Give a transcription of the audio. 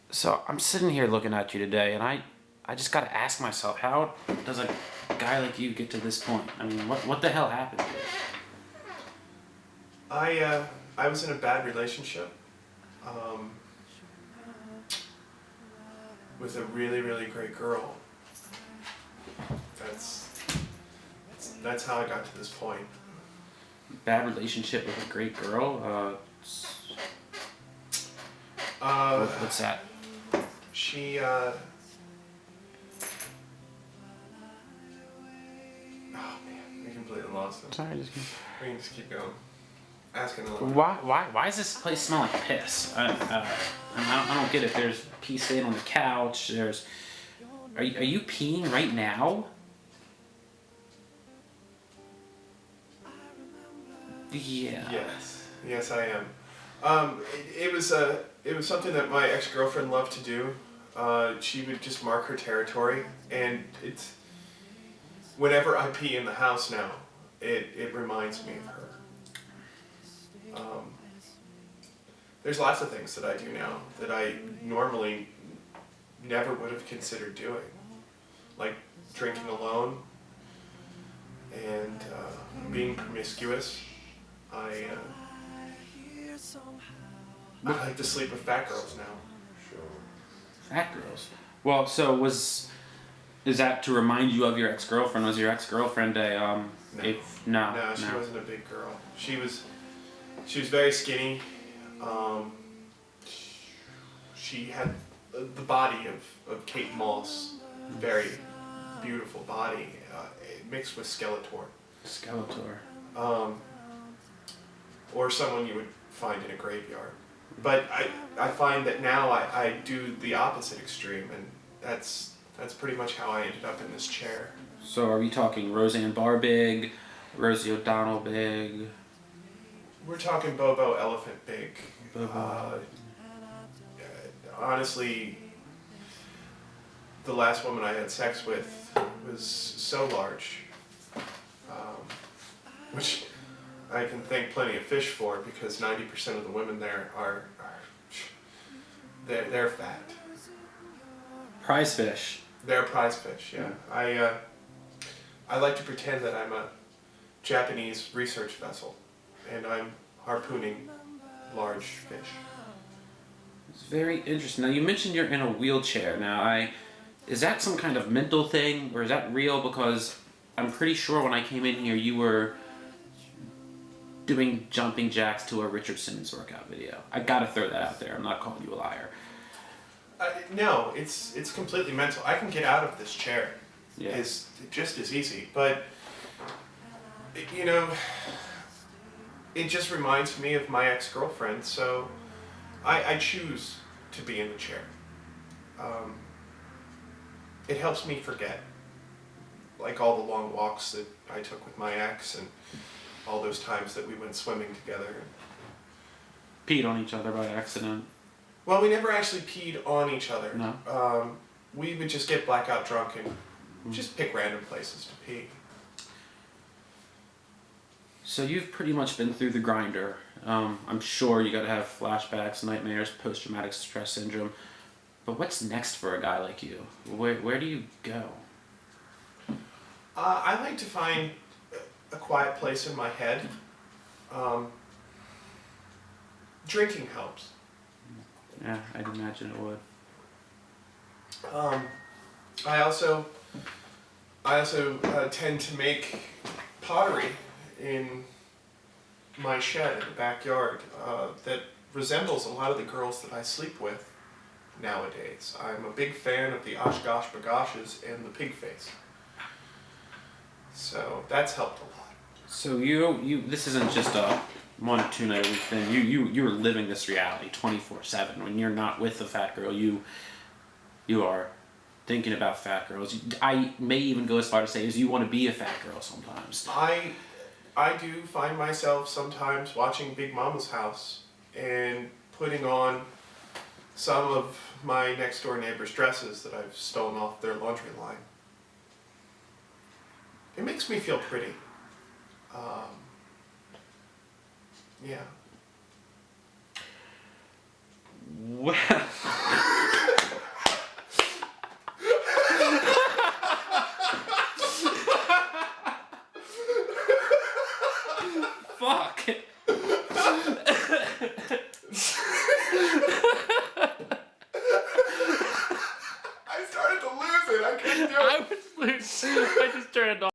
So I'm sitting here looking at you today, and I just got to ask myself, how does a guy like you get to this point? I mean, what the hell happened to you? I was in a bad relationship um, with a really really great girl. That's that's how I got to this point. Bad relationship with a great girl? Uh, What's that? she oh man, we completely lost it. Sorry, just We can just keep going. Asking another one. why does this place smell like piss? I don't get it. There's pee stain on the couch. Are you peeing right now? Yeah. Yes, I am. It was something that my ex-girlfriend loved to do. She would just mark her territory, and it's whenever I pee in the house now, it reminds me of her. There's lots of things that I do now that I normally never would have considered doing, like drinking alone and being promiscuous. I like to sleep with fat girls now. Fat girls. Well, is that to remind you of your ex-girlfriend? Was your ex-girlfriend No, she wasn't a big girl. She was very skinny. She had the body of Kate Moss, very beautiful body, mixed with Skeletor. Skeletor. Or someone you would find in a graveyard. But I find that now I do the opposite extreme, and that's pretty much how I ended up in this chair. So are we talking Roseanne Barr big, Rosie O'Donnell big? We're talking Bobo Elephant big. Bobo. Honestly, the last woman I had sex with was so large, which I can thank Plenty of Fish for, because 90% of the women there are they're fat. Prize fish. They're prize fish, yeah. I like to pretend that I'm a Japanese research vessel, and I'm harpooning large fish. It's very interesting. Now you mentioned you're in a wheelchair. Now is that some kind of mental thing, or is that real? Because I'm pretty sure when I came in here you were doing jumping jacks to a Richard Simmons workout video. I gotta throw that out there. I'm not calling you a liar. No, it's completely mental. I can get out of this chair. Yeah. It's just as easy, but it just reminds me of my ex-girlfriend, so I choose to be in the chair. It helps me forget, like all the long walks that I took with my ex, and all those times that we went swimming together. Peed on each other by accident. Well, we never actually peed on each other. No. We would just get blackout drunk and just pick random places to pee. So you've pretty much been through the grinder. I'm sure you gotta have flashbacks, nightmares, post-traumatic stress syndrome. But what's next for a guy like you? Where do you go? I like to find a quiet place in my head. Drinking helps. Yeah, I'd imagine it would. I also tend to make pottery in my shed in the backyard that resembles a lot of the girls that I sleep with nowadays. I'm a big fan of the Oshkosh Bagoshes and the pig face. So that's helped a lot. So you this isn't just a 1 or 2 night a week thing. You're living this reality 24/7. When you're not with the fat girl, you are thinking about fat girls. I may even go as far to say is you want to be a fat girl sometimes. I do find myself sometimes watching Big Mama's House and putting on some of my next door neighbor's dresses that I've stolen off their laundry line. It makes me feel pretty. Yeah. Well, fuck? I started to lose it. I couldn't do it. I was loose. I just turned off.